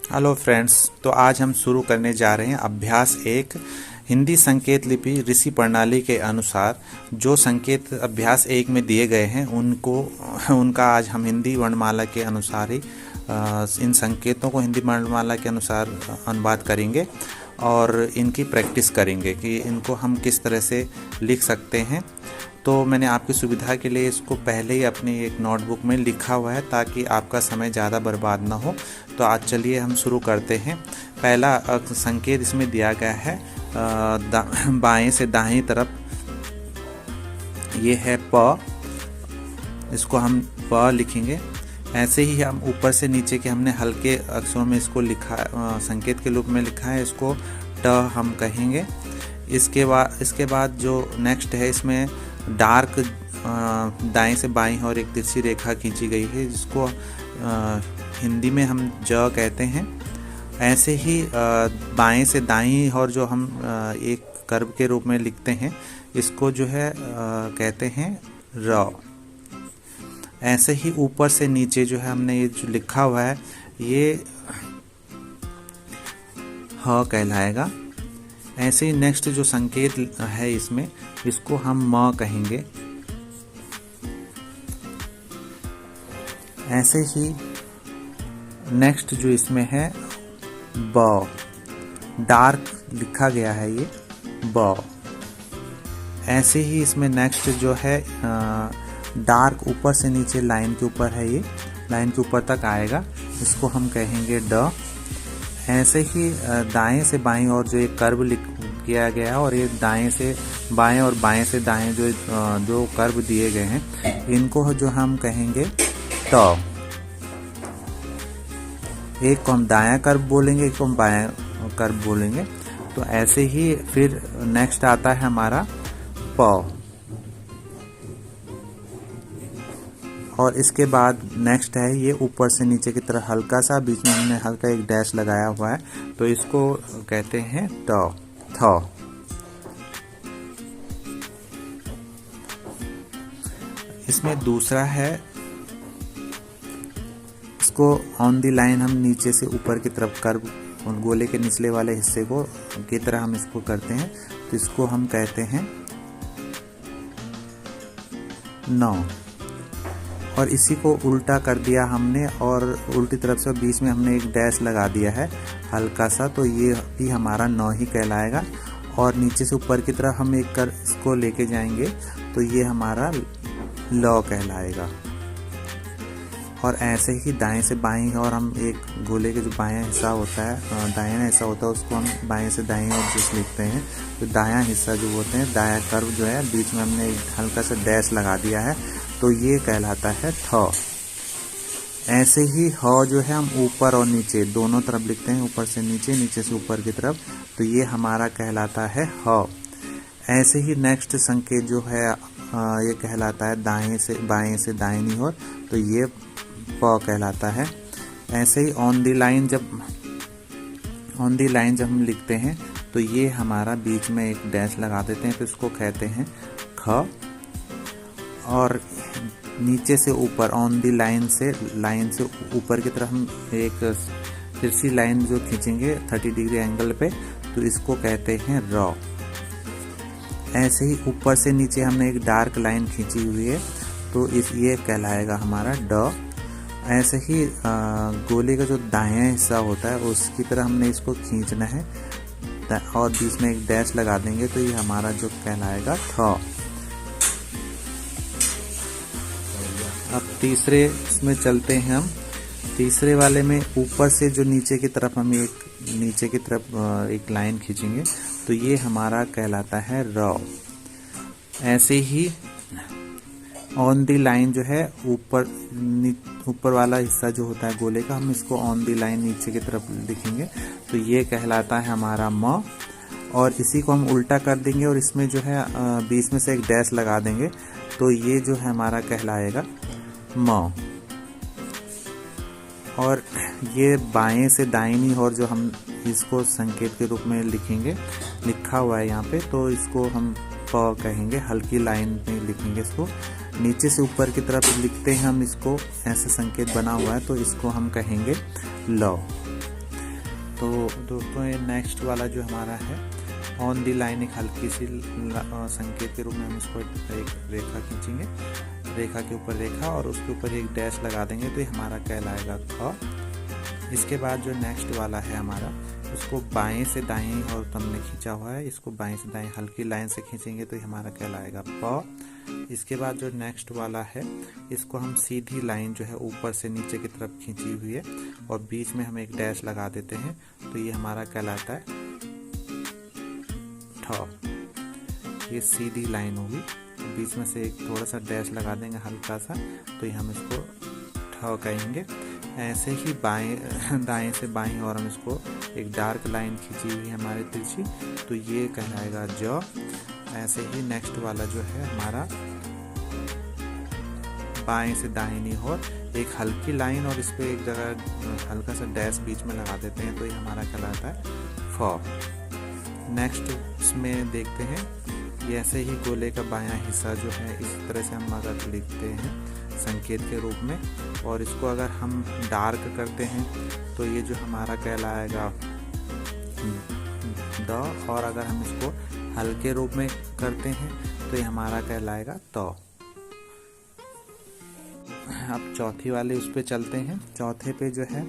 Hello friends, तो आज हम शुरू करने जा रहे हैं अभ्यास एक। हिंदी संकेत लिपि ऋषि प्रणाली के अनुसार जो संकेत अभ्यास एक में दिए गए हैं उनका आज हम हिंदी वर्णमाला के अनुसार ही इन संकेतों को हिंदी वर्णमाला के अनुसार अनुवाद करेंगे और इनकी प्रैक्टिस करेंगे कि इनको हम किस तरह से लिख सकते हैं। तो मैंने आपकी सुविधा के लिए इसको पहले ही अपनी एक नोटबुक में लिखा हुआ है ताकि आपका समय ज़्यादा बर्बाद ना हो। तो आज चलिए हम शुरू करते हैं। पहला संकेत इसमें दिया गया है बाएं से दाहिनी तरफ, ये है प। इसको हम प लिखेंगे। ऐसे ही हम ऊपर से नीचे के हमने हल्के अक्षरों में इसको लिखा, संकेत के रूप में लिखा है, इसको ट हम कहेंगे। इसके बाद जो नेक्स्ट है, इसमें डार्क दाएं से बाईं और एक तिरछी रेखा खींची गई है जिसको हिंदी में हम ज कहते हैं। ऐसे ही बाएं से दाईं और जो हम एक कर्व के रूप में लिखते हैं इसको जो है कहते हैं र। ऐसे ही ऊपर से नीचे जो है हमने ये जो लिखा हुआ है ये ह कहलाएगा। ऐसे ही नेक्स्ट जो संकेत है इसमें, इसको हम म कहेंगे। ऐसे ही नेक्स्ट जो इसमें है ब, डार्क लिखा गया है ये ब। ऐसे ही इसमें नेक्स्ट जो है डार्क ऊपर से नीचे लाइन के ऊपर है, ये लाइन के ऊपर तक आएगा, इसको हम कहेंगे ड। ऐसे ही दाएं से बाएं और जो एक कर्व किया गया है और ये दाएं से बाएं और बाएं से दाएं जो कर्व दिए गए हैं इनको जो हम कहेंगे ट। एक को हम दायां कर्व बोलेंगे, एक को हम बायां कर्व बोलेंगे। तो ऐसे ही फिर नेक्स्ट आता है हमारा प। और इसके बाद नेक्स्ट है ये ऊपर से नीचे की तरफ हल्का सा, बीच में हमने हल्का एक डैश लगाया हुआ है, तो इसको कहते हैं ट, थ। इसमें दूसरा है, इसको ऑन दी लाइन हम नीचे से ऊपर की तरफ कर्व गोले के निचले वाले हिस्से को की तरह हम इसको करते हैं, तो इसको हम कहते हैं नौ। और इसी को उल्टा कर दिया हमने और उल्टी तरफ से बीच में हमने एक डैश लगा दिया है हल्का सा, तो ये भी हमारा नौ ही कहलाएगा। और नीचे से ऊपर की तरफ हम एक कर इसको लेके जाएंगे तो ये हमारा लौ कहलाएगा। और ऐसे ही दाएं से बाएं, और हम एक गोले के जो बायां हिस्सा होता है, दायां हिस्सा होता है, उसको हम बाएं से दाएं और जिस लिखते हैं, तो दायां हिस्सा जो होते हैं, दायां कर्व जो है बीच में हमने एक हल्का सा डैश लगा दिया है, तो ये कहलाता है थ। ऐसे ही ह जो है हम ऊपर और नीचे दोनों तरफ लिखते हैं, ऊपर से नीचे, नीचे से ऊपर की तरफ, तो ये हमारा कहलाता है ह। ऐसे ही नेक्स्ट संकेत जो है ये कहलाता है दाएं से दाहिनी ओर, तो ये प कहलाता है। ऐसे ही ऑन दी लाइन जब हम लिखते हैं तो ये हमारा बीच में एक डैश लगा देते हैं, तो इसको कहते हैं ख। और नीचे से ऊपर ऑन दी लाइन से ऊपर की तरफ हम एक तिरछी लाइन जो खींचेंगे 30 डिग्री एंगल पे, तो इसको कहते हैं र। ऐसे ही ऊपर से नीचे हमने एक डार्क लाइन खींची हुई है, तो ये कहलाएगा हमारा ड। ऐसे ही गोले का जो दायां हिस्सा होता है उसकी तरह हमने इसको खींचना है और बीच में एक डैश लगा देंगे, तो ये हमारा जो कहलाएगा थ। अब तीसरे इसमें चलते हैं हम। तीसरे वाले में ऊपर से जो नीचे की तरफ हम एक लाइन खींचेंगे, तो ये हमारा कहलाता है र। ऐसे ही ऑन दी लाइन जो है ऊपर वाला हिस्सा जो होता है गोले का, हम इसको ऑन दी लाइन नीचे की तरफ लिखेंगे, तो ये कहलाता है हमारा म। और इसी को हम उल्टा कर देंगे और इसमें जो है बीच में से एक डैश लगा देंगे, तो ये जो है हमारा कहलाएगा म। और ये बाएं से दाहिनी ओर जो हम इसको संकेत के रूप में लिखा हुआ है यहाँ पे, तो इसको हम प कहेंगे, हल्की लाइन में लिखेंगे इसको। नीचे से ऊपर की तरफ लिखते हैं हम इसको, ऐसे संकेत बना हुआ है, तो इसको हम कहेंगे लौ। तो दोस्तों ये नेक्स्ट वाला जो हमारा है ऑन दी लाइन, एक हल्की सी संकेत के रूप में हम इसको एक रेखा खींचेंगे, रेखा के ऊपर रेखा और उसके ऊपर एक डैश लगा देंगे तो ये हमारा कहलाएगा ख। इसके बाद जो नेक्स्ट वाला है हमारा, उसको बाएं से दाएं और हमने खींचा हुआ है, इसको बाएं से दाएं हल्की लाइन से खींचेंगे तो ये हमारा कहलाएगा प। इसके बाद जो नेक्स्ट वाला है, इसको हम सीधी लाइन जो है ऊपर से नीचे की तरफ खींची हुई है और बीच में हम एक डैश लगा देते हैं तो ये हमारा कहलाता है ठ। ये सीधी लाइन होगी, बीच में से एक थोड़ा सा डैश लगा देंगे हल्का सा तो ये हम इसको ठ कहेंगे। ऐसे ही बाएं दाएं से बाएं और हम इसको एक डार्क लाइन खींची हुई है हमारे तिरछी तो ये कहलाएगा ज। ऐसे ही नेक्स्ट वाला जो है हमारा बाएं से दाहिनी ओर एक हल्की लाइन और इस पे एक जगह हल्का सा डैश बीच में लगा देते हैं तो ये हमारा कहलाता है फ। नेक्स्ट इसमें देखते हैं, ये ऐसे ही गोले का बायां हिस्सा जो है इस तरह से हम अगर लिखते हैं संकेत के रूप में और इसको अगर हम डार्क करते हैं तो ये जो हमारा कहलाएगा द, और अगर हम इसको हल्के रूप में करते हैं तो ये हमारा कहलाएगा त। अब चौथी वाले उस पे चलते हैं। चौथे पे जो है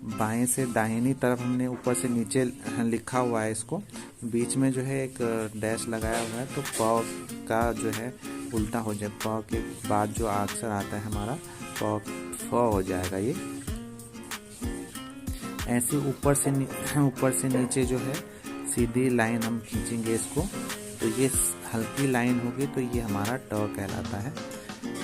बाएं से दाहिनी तरफ हमने ऊपर से नीचे लिखा हुआ है, इसको बीच में जो है एक डैश लगाया हुआ है तो प का जो है उल्टा हो जाए, प के बाद जो अक्षर आता है हमारा प फ हो जाएगा। ये ऐसे ऊपर से नीचे जो है सीधी लाइन हम खींचेंगे इसको तो ये हल्की लाइन होगी तो ये हमारा ट कहलाता है।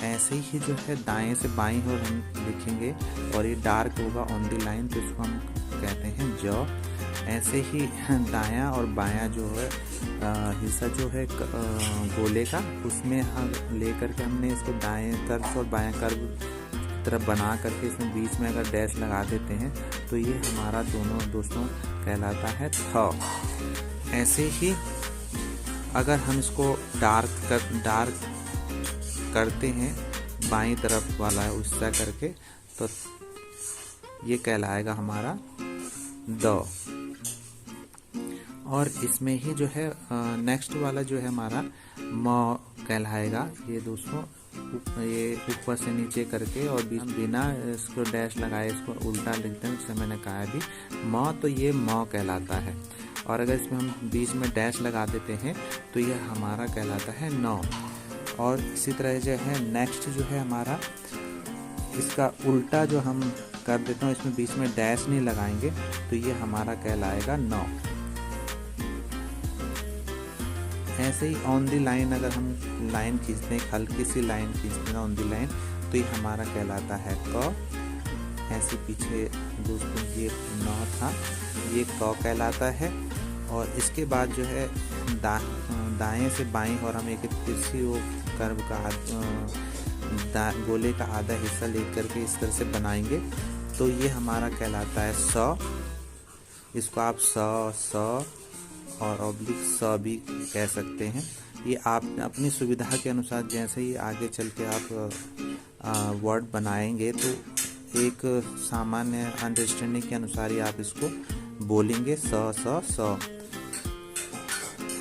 ऐसे ही जो है दाएं से बाईं ओर हम लिखेंगे और ये डार्क होगा ऑन दी लाइन तो इसको हम कहते हैं ज। ऐसे ही दायां और बायां जो है हिस्सा जो है गोले का, उसमें हम लेकर के हमने इसको दाएं कर्व और बायां कर्व तरफ बना करके इसमें बीच में अगर डैश लगा देते हैं तो ये हमारा दोनों दोस्तों कहलाता है थ। ऐसे ही अगर हम इसको डार्क करते हैं बाईं तरफ वाला हिस्सा करके तो ये कहलाएगा हमारा द। और इसमें ही जो है नेक्स्ट वाला जो है हमारा म कहलाएगा। ये दोस्तों ये ऊपर से नीचे करके और बिना इसको डैश लगाए इसको उल्टा लिखते हैं, जैसे मैंने कहा अभी म, तो ये म कहलाता है। और अगर इसमें हम बीच में डैश लगा देते हैं तो ये हमारा कहलाता है न। और इसी तरह जो है नेक्स्ट जो है हमारा, इसका उल्टा जो हम कर देते हैं, इसमें बीच में डैश नहीं लगाएंगे तो ये हमारा कहलाएगा न। ऐसे ही ऑन दी लाइन अगर हम लाइन खींचते हैं, हल्की सी लाइन खींचते हैं ऑन दी लाइन तो ये हमारा कहलाता है क। ऐसे पीछे दोस्तों ये न था, ये क कहलाता है। और इसके बाद जो है दाएं से बाएं और हम एक तिरछी वो कर्व का गोले का आधा हिस्सा लेकर के इस तरह से बनाएंगे तो ये हमारा कहलाता है स। इसको आप स और ऑब्लिक स भी कह सकते हैं। ये आप अपनी सुविधा के अनुसार जैसे ही आगे चल के आप वर्ड बनाएंगे तो एक सामान्य अंडरस्टैंडिंग के अनुसार ही आप इसको बोलेंगे स।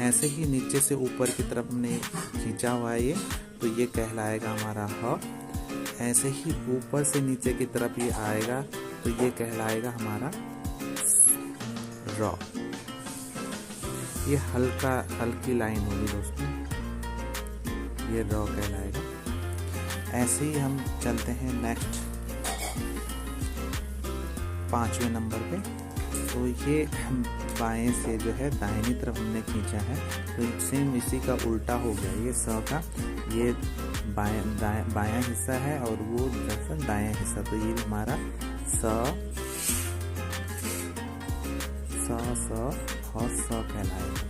ऐसे ही नीचे से ऊपर की तरफ हमने खींचा हुआ है ये तो ये कहलाएगा हमारा ह। ऐसे ही ऊपर से नीचे की तरफ ये आएगा तो ये कहलाएगा हमारा र। ये हल्की लाइन होगी दोस्तों, ये र कहलाएगा। ऐसे ही हम चलते हैं नेक्स्ट 5वें नंबर पे। तो ये बाएं से जो है दाहिनी तरफ हमने खींचा है तो सेम इसी का उल्टा हो गया। ये स का ये बायां हिस्सा है और वो दरअसल दायां हिस्सा, तो ये हमारा स और स कहलाएगा।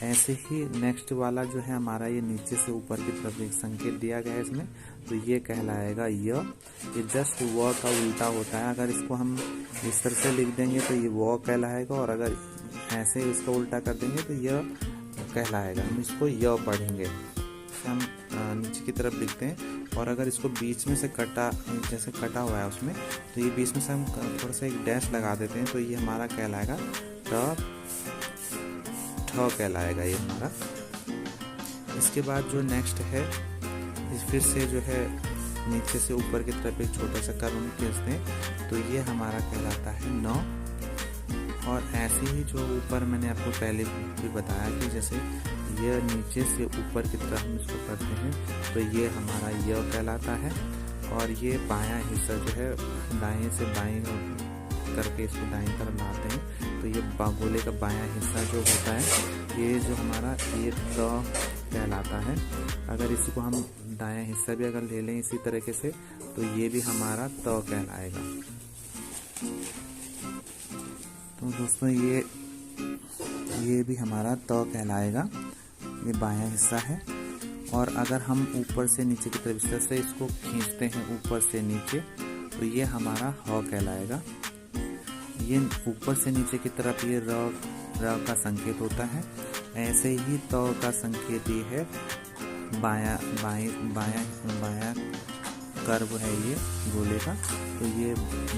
ऐसे ही नेक्स्ट वाला जो है हमारा, ये नीचे से ऊपर की तरफ एक संकेत दिया गया है इसमें तो ये कहलाएगा य। ये जस्ट व का उल्टा होता है। अगर इसको हम इस तरह से लिख देंगे तो ये व कहलाएगा और अगर ऐसे इसको उल्टा कर देंगे तो य कहलाएगा। हम इसको य पढ़ेंगे। से हम नीचे की तरफ लिखते हैं। और अगर इसको बीच में से जैसे कटा हुआ है उसमें, तो ये बीच में से हम थोड़ा सा एक डैश लगा देते हैं, तो ये हमारा कहलाएगा ठ कहलाएगा ये हमारा। इसके बाद जो नेक्स्ट है, फिर से जो है नीचे से ऊपर की तरफ एक छोटा सा कर्व खींचते हैं, तो ये हमारा कहलाता है न। और ऐसे ही जो ऊपर मैंने आपको पहले भी बताया कि जैसे ये नीचे से ऊपर की तरफ हम इसको करते हैं, तो ये हमारा य कहलाता है। और ये बायां हिस्सा जो है दाएं से बाएं करके इसको दाएं तरफ लाते हैं, तो ये गोले का बायां हिस्सा जो होता है, ये जो हमारा ये त कहलाता है। अगर इसी को हम दायां हिस्सा भी अगर ले लें इसी तरीके से, तो ये भी हमारा त कहलाएगा। तो दोस्तों ये भी हमारा त कहलाएगा, ये बायां हिस्सा है। और अगर हम ऊपर से नीचे की तरफ इस तरह से इसको खींचते हैं ऊपर से नीचे, तो ये हमारा ह कहलाएगा। ये ऊपर से नीचे की तरफ ये र का संकेत होता है। ऐसे ही त का संकेत ये है, बायां कर्व है ये गोले का, तो ये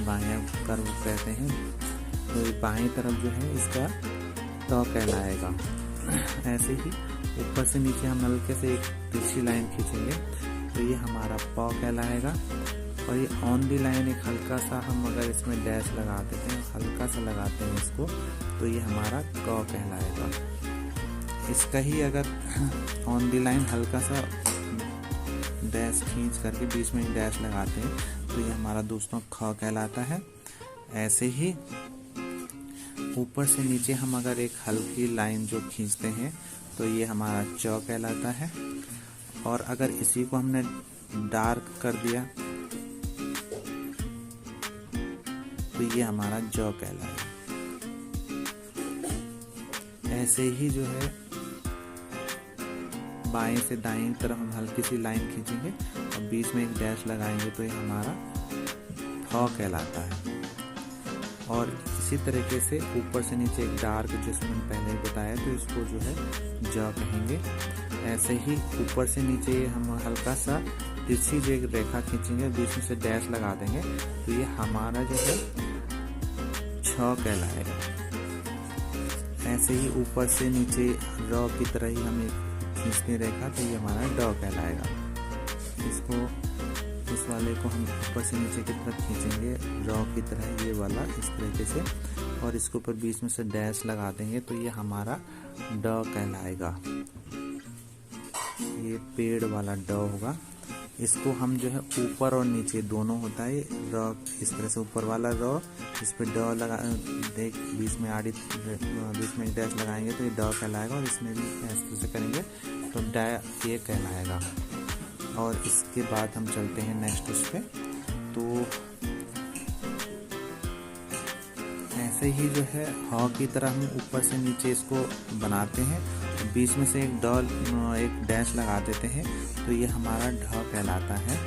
बायां कर्व कहते हैं। तो ये बाएं तरफ जो है इसका त कहलाएगा। ऐसे ही ऊपर से नीचे हम हल्के से एक तिरछी लाइन खींचेंगे, तो ये हमारा प कहलाएगा। और ये ऑन दी लाइन एक हल्का सा हम अगर इसमें डैश लगा देते हैं, हल्का सा लगाते हैं इसको, तो ये हमारा क कहलाएगा। इसका ही अगर ऑन दी लाइन हल्का सा डैश खींच करके बीच में एक डैश लगाते हैं, तो ये हमारा दोस्तों ख कहलाता है। ऐसे ही ऊपर से नीचे हम अगर एक हल्की लाइन जो खींचते हैं, तो ये हमारा च कहलाता है। और अगर इसी को हमने डार्क कर दिया, तो ये हमारा ज कहलाएगा। ऐसे ही जो है बाएं से दाएं तरफ हम हल्की सी लाइन खींचेंगे और बीच में एक डैश लगाएंगे, तो ये हमारा थ कहलाता है। और इसी तरीके से ऊपर से नीचे एक डार्क, जैसे मैंने पहले ही बताया, तो इसको जो है ज कहेंगे। ऐसे ही ऊपर से नीचे हम हल्का सा तिरछी जो एक रेखा खींचेंगे, बीच में से डैश लगा देंगे, तो ये हमारा जो है छ कहलाएगा। ऐसे ही ऊपर से नीचे र की तरह ही हम एक खींचते रेखा, तो ये हमारा ड कहलाएगा। इस वाले को हम ऊपर से नीचे की तरफ खींचेंगे र की तरह, ये वाला इस तरीके से, और इसके ऊपर बीच में से डैश लगा देंगे, तो ये हमारा ड कहलाएगा। ये पेड़ वाला ड होगा। इसको हम जो है ऊपर और नीचे दोनों होता है र, इस तरह से ऊपर वाला र, इस पे ड लगा देख बीच में एक डैश लगाएंगे, तो ये ड कहलाएगा। और इसमें भी इस तरह से करेंगे तो ड ये कहलाएगा। और इसके बाद हम चलते हैं नेक्स्ट उस पे। तो ऐसे ही जो है ह की तरह हम ऊपर से नीचे इसको बनाते हैं, बीच में से एक डैश लगा देते हैं, तो ये हमारा ढ कहलाता है।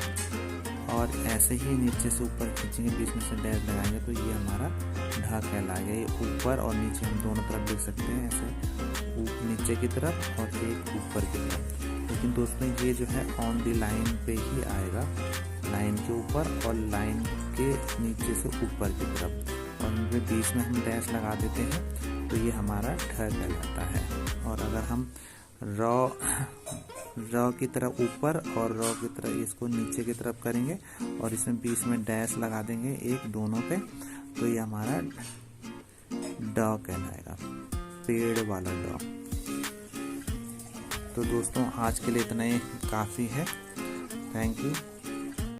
और ऐसे ही नीचे से ऊपर खींचेंगे, बीच में से डैश लगाएंगे, तो ये हमारा ढ कहलाएगा। ये ऊपर और नीचे हम दोनों तरफ देख सकते हैं, ऐसे नीचे की तरफ और एक ऊपर की तरफ। लेकिन दोस्तों ये जो है ऑन दी लाइन पे ही आएगा, लाइन के ऊपर और लाइन के नीचे से ऊपर की तरफ, और उनके बीच में हम डैश लगा देते हैं, तो ये हमारा ठ कहलाता है। और अगर हम र की तरफ ऊपर और र की तरफ इसको नीचे की तरफ करेंगे और इसमें बीच में डैश लगा देंगे एक दोनों पे, तो ये हमारा ड कहलाएगा, पेड़ वाला ड। तो दोस्तों आज के लिए इतना ही काफ़ी है। Thank you.